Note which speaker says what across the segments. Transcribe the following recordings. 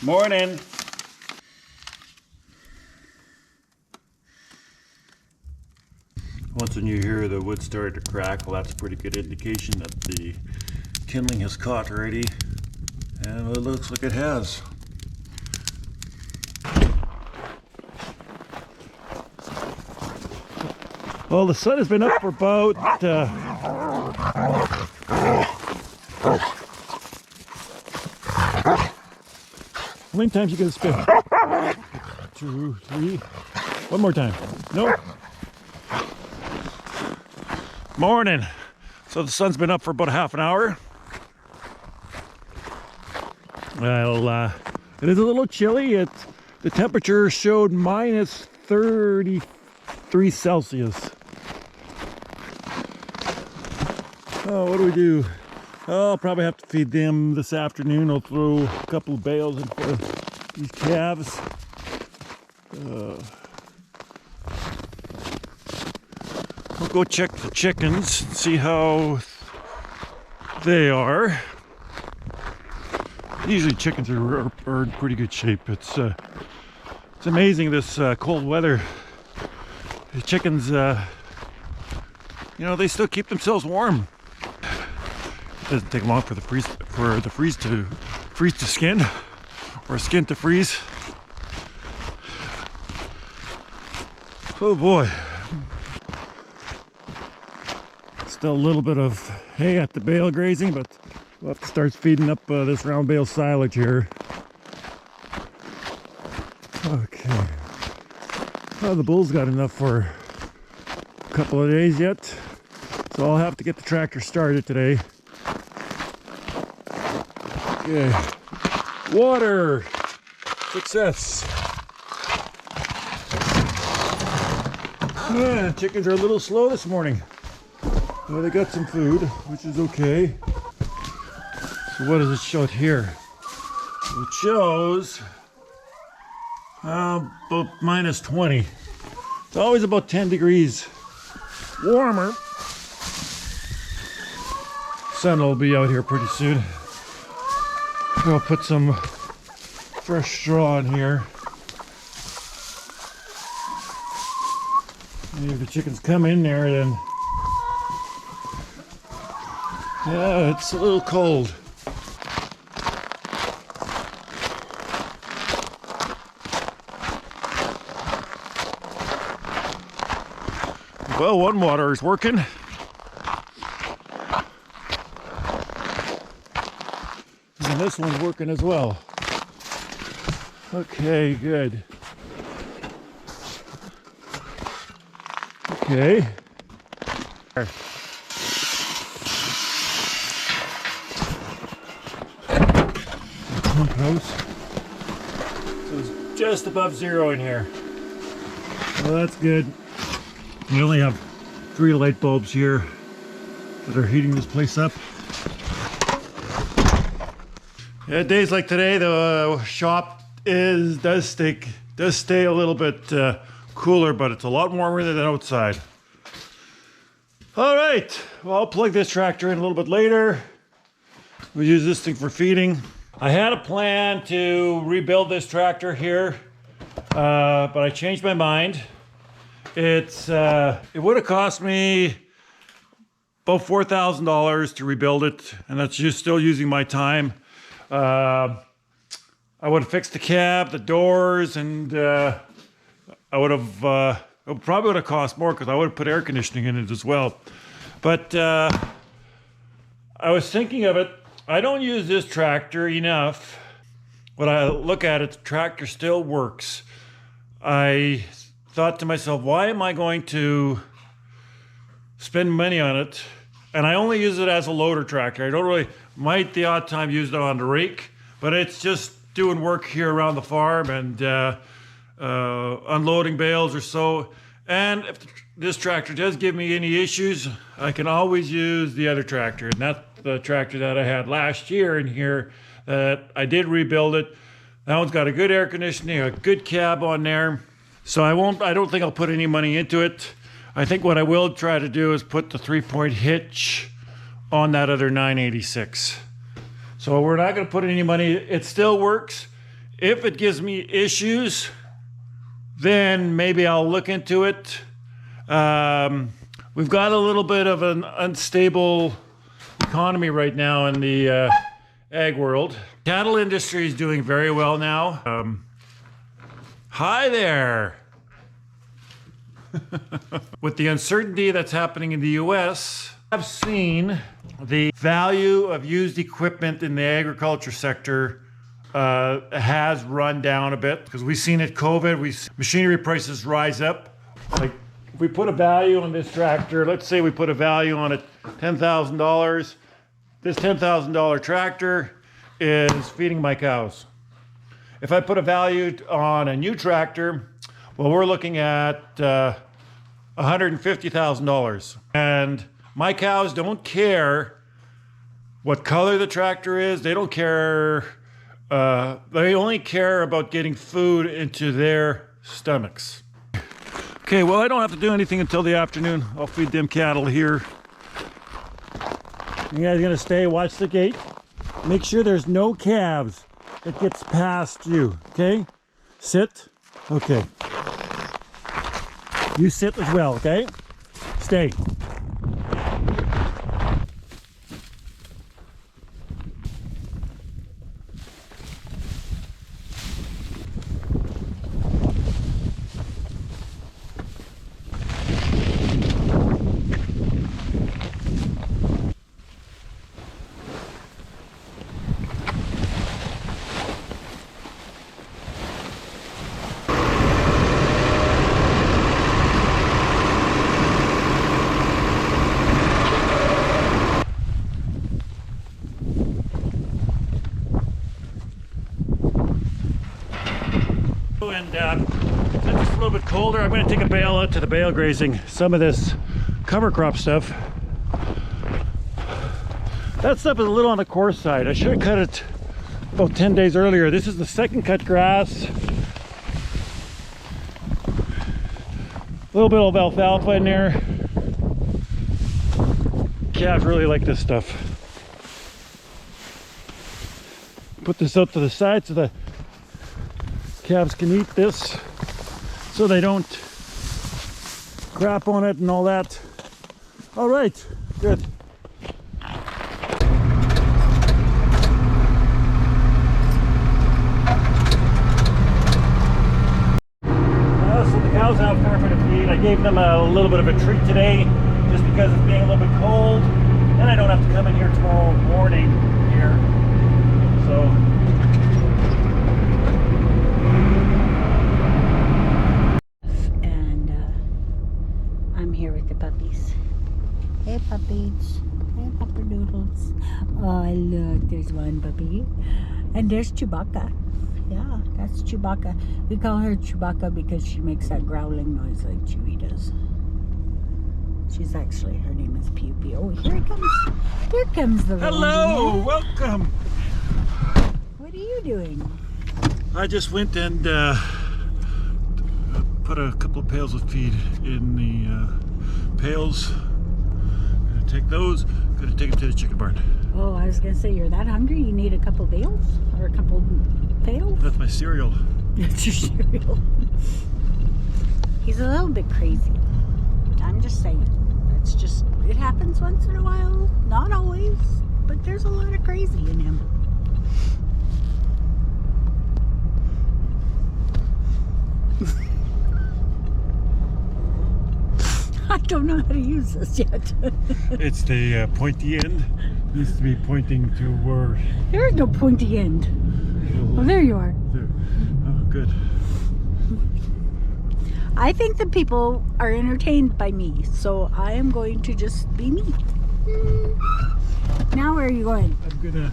Speaker 1: Morning. Once when you hear the wood start to crackle, that's a pretty good indication that the kindling has caught already, and it looks like it has. Well, the sun has been up for about how many times you gonna spin? 2, 3. One more time. Nope. Morning. So the sun's been up for about half an hour. Well, it is a little chilly. The temperature showed minus 33 Celsius. Oh, what do we do? Oh, I'll probably have to feed them this afternoon. I'll throw a couple of bales in for these calves. I'll go check the chickens and see how they are. Usually chickens are in pretty good shape. It's amazing this cold weather. The chickens, they still keep themselves warm. It doesn't take long for the freeze to skin, or skin to freeze. Oh boy. Still a little bit of hay at the bale grazing, but we'll have to start feeding up this round bale silage here. Okay. Well, the bull's got enough for a couple of days yet, so I'll have to get the tractor started today. Okay. Water! Success! Yeah, chickens are a little slow this morning. Well, they got some food, which is okay. So what does it show here? It shows about minus 20. It's always about 10 degrees warmer. Sun will be out here pretty soon. I'll put some fresh straw in here. And if the chickens come in there, then yeah, it's a little cold. Well, one water is working. And this one's working as well. Okay, good. Okay. Pump house. So it's just above zero in here. Well, that's good. We only have 3 light bulbs here that are heating this place up. Yeah, days like today, the shop does stay a little bit cooler, but it's a lot warmer than outside. All right, well, I'll plug this tractor in a little bit later. We'll use this thing for feeding. I had a plan to rebuild this tractor here, but I changed my mind. It would have cost me about $4,000 to rebuild it, and that's just still using my time. I would have fixed the cab, the doors, and it probably would have cost more because I would have put air conditioning in it as well. But I was thinking of it. I don't use this tractor enough. When I look at it, the tractor still works. I thought to myself, why am I going to spend money on it? And I only use it as a loader tractor. I don't really, might the odd time use it on the rake, but it's just doing work here around the farm and unloading bales or so. And if this tractor does give me any issues, I can always use the other tractor. And that's the tractor that I had last year in here that I did rebuild it. That one's got a good air conditioning, a good cab on there. So I don't think I'll put any money into it. I think what I will try to do is put the 3-point hitch on that other 986. So we're not going to put any money. It still works. If it gives me issues, then maybe I'll look into it. We've got a little bit of an unstable economy right now in the ag world. Cattle industry is doing very well now. Hi there. With the uncertainty that's happening in the US, I've seen the value of used equipment in the agriculture sector has run down a bit, because we've seen it COVID, machinery prices rise up. Like if we put a value on this tractor, let's say we put a value on it $10,000. This $10,000 tractor is feeding my cows. If I put a value on a new tractor, well, we're looking at $150,000. And my cows don't care what color the tractor is. They don't care. They only care about getting food into their stomachs. Okay, well, I don't have to do anything until the afternoon. I'll feed them cattle here. You guys gonna stay, watch the gate. Make sure there's no calves that gets past you, okay? Sit, okay. You sit as well, okay? Stay. And since it's a little bit colder, I'm going to take a bale out to the bale grazing some of this cover crop stuff. That stuff is a little on the coarse side. I should have cut it about 10 days earlier. This is the second cut grass. A little bit of alfalfa in there. Calves really like this stuff. Put this out to the side so the calves can eat this, so they don't crap on it and all that. All right, good. So the cows have fair bit of feed. I gave them a little bit of a treat today, just because it's being a little bit cold, and I don't have to come in here tomorrow morning here. So
Speaker 2: hey puppies, hey pupperdoodles. Oh look, there's one puppy. And there's Chewbacca. Yeah, that's Chewbacca. We call her Chewbacca because she makes that growling noise like Chewie does. She's actually, her name is Pew Pew. Oh, here he comes. Here comes the
Speaker 1: hello, welcome.
Speaker 2: What are you doing?
Speaker 1: I just went and put a couple of pails of feed in the pails. Gonna take those, gonna take them to the chicken barn.
Speaker 2: Oh, I was gonna say, you're that hungry you need a couple bales or a couple pails?
Speaker 1: That's my cereal.
Speaker 2: That's your cereal. He's a little bit crazy. I'm just saying. It's just, it happens once in a while. Not always, but there's a lot of crazy in him. I don't know how to use this yet.
Speaker 1: It's the pointy end. It needs to be pointing to where.
Speaker 2: There is no pointy end. Oh, there you are.
Speaker 1: There. Oh, good.
Speaker 2: I think the people are entertained by me, so I am going to just be me. Now where are you going?
Speaker 1: I'm gonna,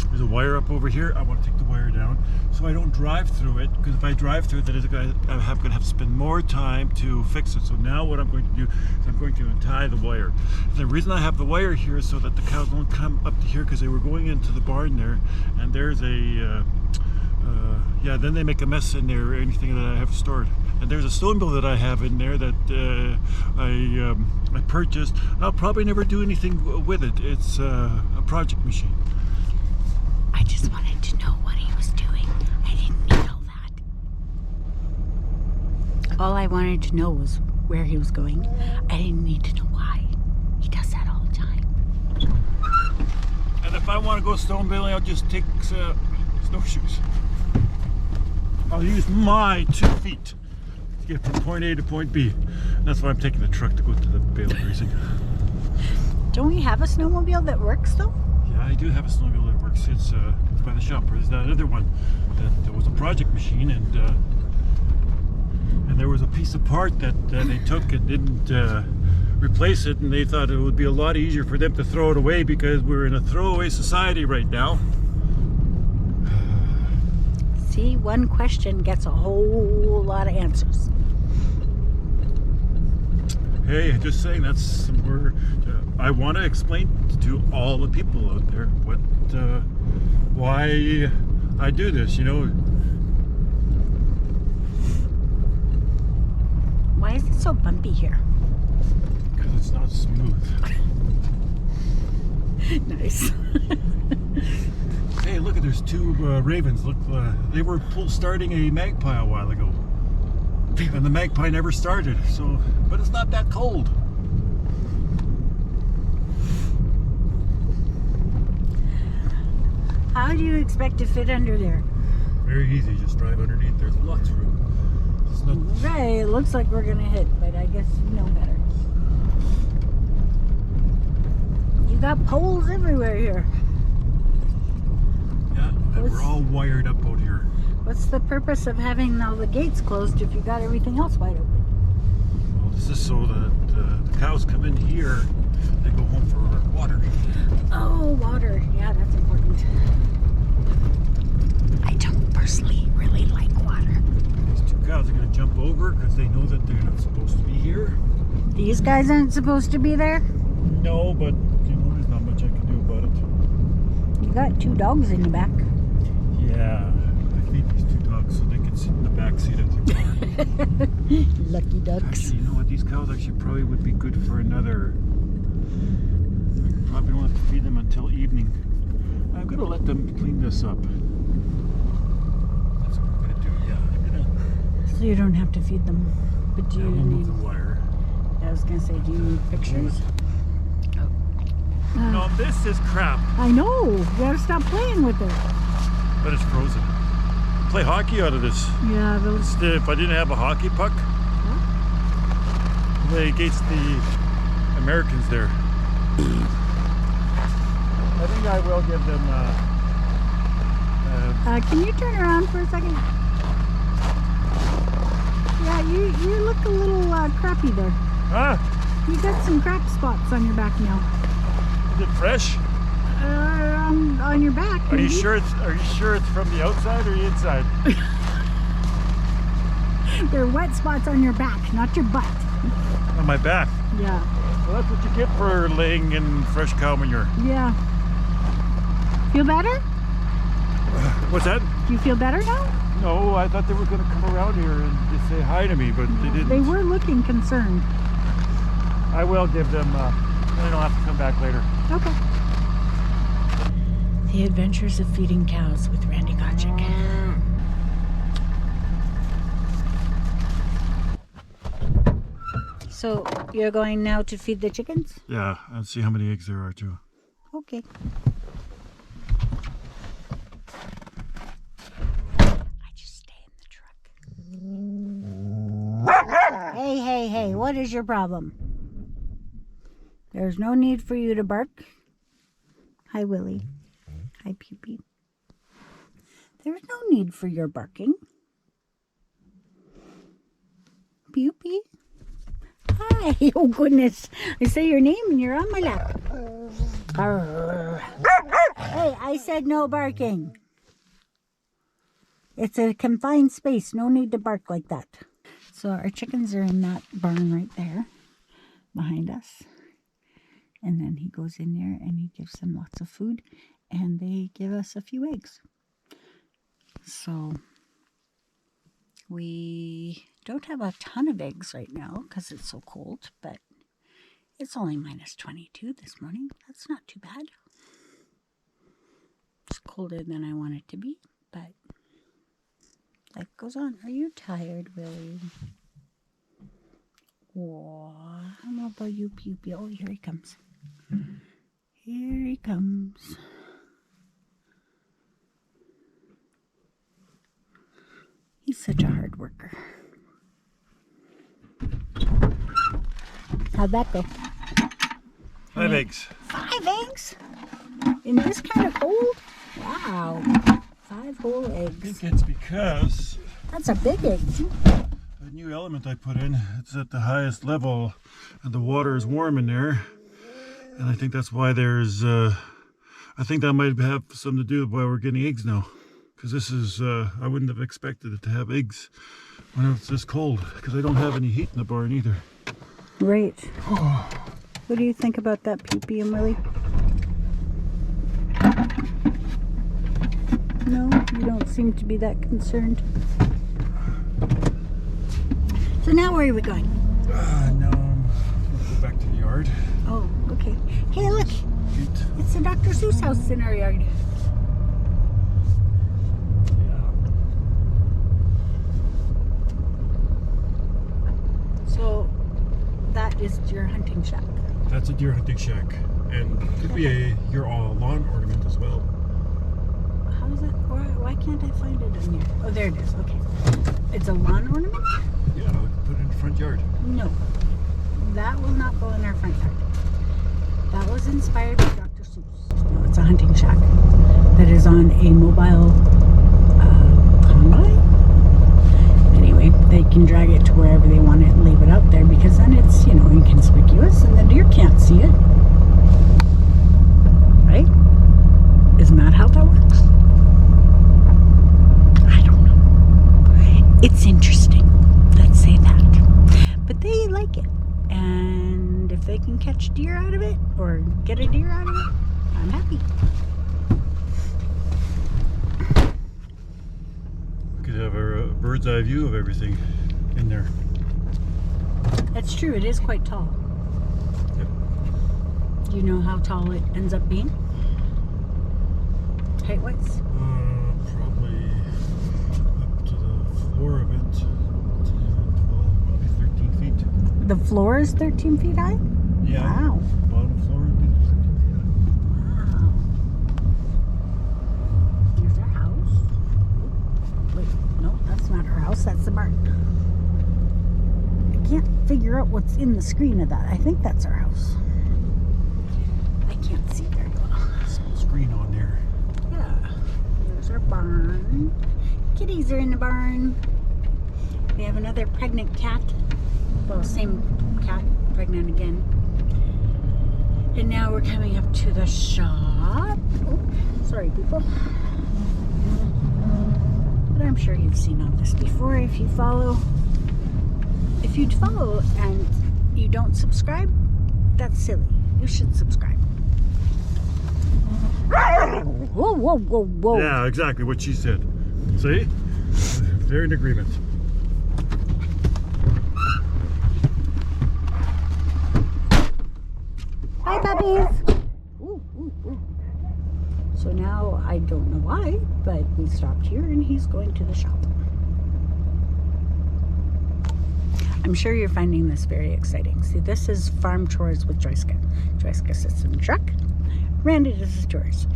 Speaker 1: there's a wire up over here. I want to take the wire down so I don't drive through it, because if I drive through it, then I'm gonna have to spend more time to fix it. So now what I'm going to do is I'm going to untie the wire. And the reason I have the wire here is so that the cows don't come up to here, because they were going into the barn there, and there's a yeah, then they make a mess in there, anything that I have stored. And there's a stone mill that I have in there that I purchased. I'll probably never do anything with it. It's a project machine.
Speaker 2: I just wanted to know what he was doing. All I wanted to know was where he was going. I didn't need to know why. He does that all the time.
Speaker 1: And if I want to go snowmobiling, I'll just take snowshoes. I'll use my 2 feet to get from point A to point B. And that's why I'm taking the truck to go to the bale grazing.
Speaker 2: Don't we have a snowmobile that works though?
Speaker 1: Yeah, I do have a snowmobile that works. It's by the shop. There's that other one that was a project machine, and there was a piece of part that they took and didn't replace it, and they thought it would be a lot easier for them to throw it away because we're in a throwaway society right now.
Speaker 2: See, one question gets a whole lot of answers.
Speaker 1: Hey, just saying, that's somewhere I want to explain to all the people out there why I do this, you know.
Speaker 2: Why is it so bumpy here?
Speaker 1: Because it's not smooth.
Speaker 2: Nice.
Speaker 1: Hey, look, there's 2 ravens. Look, they were starting a magpie a while ago. And the magpie never started, so, but it's not that cold.
Speaker 2: How do you expect to fit under there?
Speaker 1: Very easy, just drive underneath. There's lots of room. It's not...
Speaker 2: Right, it looks like we're gonna hit, but I guess you know better. You got poles everywhere here.
Speaker 1: Yeah, and we're all wired up out here.
Speaker 2: What's the purpose of having all the gates closed if you got everything else wide open?
Speaker 1: Well, this is so that the cows come in here, they go home for water.
Speaker 2: Oh, water. Yeah, that's important. I don't personally really like water.
Speaker 1: These 2 cows are going to jump over because they know that they're not supposed to be here.
Speaker 2: These guys aren't supposed to be there?
Speaker 1: No, but you know, there's not much I can do about it.
Speaker 2: You got 2 dogs in the back.
Speaker 1: Yeah, I feed these 2 dogs so they can sit in the back seat of the car.
Speaker 2: Lucky ducks.
Speaker 1: Actually, you know what? These cows actually probably would be good for another. Probably don't have to feed them until evening. I'm gonna let them clean this up. That's what we're gonna do. Yeah, I'm gonna.
Speaker 2: So you don't have to feed them. But do you
Speaker 1: We'll
Speaker 2: need...
Speaker 1: move the wire.
Speaker 2: I was gonna say, do you need pictures?
Speaker 1: No, this is crap.
Speaker 2: I know. You gotta stop playing with it.
Speaker 1: But it's frozen. Play hockey out of this.
Speaker 2: Yeah, those...
Speaker 1: If I didn't have a hockey puck, play against the Americans there. I think I will give them.
Speaker 2: can you turn around for a second? Yeah, you look a little crappy there.
Speaker 1: Huh?
Speaker 2: You got some crap spots on your back now.
Speaker 1: Is it fresh?
Speaker 2: On your back.
Speaker 1: Are you
Speaker 2: maybe?
Speaker 1: sure it's from the outside or the inside?
Speaker 2: They're wet spots on your back, not your butt.
Speaker 1: On my back.
Speaker 2: Yeah.
Speaker 1: Well, that's what you get for laying in fresh cow manure.
Speaker 2: Yeah. Feel better?
Speaker 1: What's that?
Speaker 2: Do you feel better now?
Speaker 1: No, I thought they were going to come around here and just say hi to me, but they didn't.
Speaker 2: They were looking concerned.
Speaker 1: I will give them. They don't have to come back later.
Speaker 2: Okay. The Adventures of Feeding Cows with Randy Kochick. So you're going now to feed the chickens?
Speaker 1: Yeah, and see how many eggs there are too.
Speaker 2: Okay. I just stay in the truck. Hey, what is your problem? There's no need for you to bark. Hi, Willie. Hi, Peepee. There's no need for your barking. Peepee. Hi. Oh, goodness. I say your name and you're on my lap. Hey, I said no barking. It's a confined space. No need to bark like that. So our chickens are in that barn right there behind us. And then he goes in there and he gives them lots of food. And they give us a few eggs. So we don't have a ton of eggs right now because it's so cold. But it's only -22 this morning. That's not too bad. It's colder than I want it to be. But life goes on. Are you tired, Willie? Oh, I don't know about you, Pew. Oh, here he comes. Here he comes. He's such a hard worker. How'd that go?
Speaker 1: 5 eggs.
Speaker 2: 5 eggs? In this kind of cold? Wow. 5 whole
Speaker 1: I
Speaker 2: eggs.
Speaker 1: think it's because
Speaker 2: That's a big egg, too.
Speaker 1: the new element I put in, it's at the highest level and the water is warm in there. And I think that's why there's, I think that might have something to do with why we're getting eggs now. Because this is, I wouldn't have expected it to have eggs when it's this cold. Because I don't have any heat in the barn either.
Speaker 2: Right. What do you think about that, Peepee and Willie? No, you don't seem to be that concerned. So now where are we going?
Speaker 1: Now I'm going to go back to the yard.
Speaker 2: Oh, okay. Hey, look.
Speaker 1: Eat.
Speaker 2: It's the Dr. Seuss house in our yard. So that is your hunting shack.
Speaker 1: That's a deer hunting shack. And could be your lawn ornament as well.
Speaker 2: How is it? Why can't I find it on here? Oh, there it is. Okay. It's a lawn ornament?
Speaker 1: Yeah, I could put it in the front yard.
Speaker 2: No. That will not go in our front yard. That was inspired by Dr. Seuss. No, it's a hunting shack that is on a mobile combine. Anyway, they can drag it to wherever they want it and leave it out there because then it's, inconspicuous and the deer can't see it. Right? Isn't that how that works? I don't know. It's interesting. Let's say that. But they like it. And if they can catch deer out of it or get a deer out of it, I'm happy.
Speaker 1: We could have a bird's eye view of everything in there.
Speaker 2: That's true. It is quite tall.
Speaker 1: Yep.
Speaker 2: Do you know how tall it ends up being? Height-wise?
Speaker 1: Probably up to the floor of it. 10, 12, probably 13 feet.
Speaker 2: The floor is 13 feet high?
Speaker 1: Yeah.
Speaker 2: Wow.
Speaker 1: Bottom floor would be 13 feet.
Speaker 2: Wow. Here's our house. Wait, no, that's not our house. That's the barn. I can't figure out what's in the screen of that. I think that's our house. I can't see very well.
Speaker 1: Small screen on there.
Speaker 2: Yeah. There's our barn. Kitties are in the barn. We have another pregnant cat. Well, same cat, pregnant again. And now we're coming up to the shop. Oh, sorry, people. But I'm sure you've seen all this before if you follow. If you'd follow and you don't subscribe, that's silly. You should subscribe. Whoa, whoa, whoa, whoa.
Speaker 1: Yeah, exactly what she said. See? They're in agreement.
Speaker 2: Hi, puppies. Ooh, ooh, ooh. So now I don't know why, but we stopped here and he's going to the shop. I'm sure you're finding this very exciting. See, this is Farm Chores with Joyska. Joyska sits in the truck. Randy does his chores.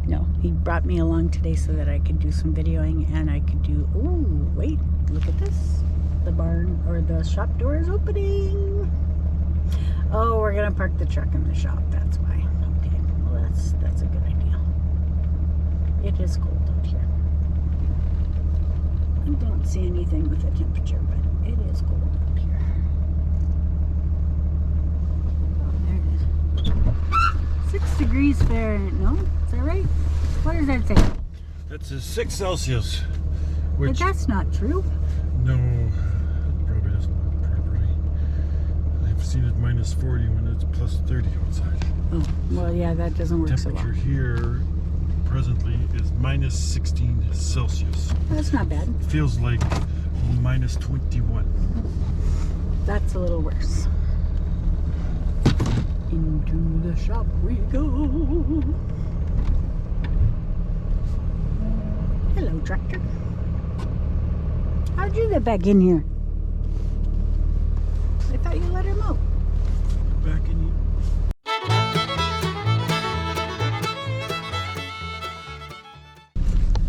Speaker 2: No, he brought me along today so that I could do some videoing and I could do, ooh, wait, look at this. The barn, or the shop door is opening. Oh, we're gonna park the truck in the shop, that's why. Okay, well that's a good idea. It is cold out here. I don't see anything with the temperature, but it is cold out here. Oh, there it is. 6 degrees Fahrenheit, no? Is that right? What does that say?
Speaker 1: That's a 6 Celsius.
Speaker 2: But
Speaker 1: Which,
Speaker 2: that's not true.
Speaker 1: no, it probably doesn't work properly. I've seen it minus 40 when it's plus 30 outside.
Speaker 2: Oh, well, yeah, that doesn't work so
Speaker 1: Temperature
Speaker 2: well.
Speaker 1: here presently is minus 16 Celsius.
Speaker 2: That's not bad.
Speaker 1: Feels like minus 21.
Speaker 2: That's a little worse. Into the shop we go. Hello, tractor. How'd you get back in here? I thought you let him out.
Speaker 1: Back in you.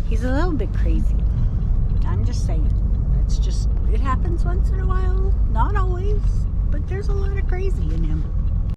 Speaker 2: He's a little bit crazy. I'm just saying. It happens once in a while. Not always, but there's a lot of crazy in him.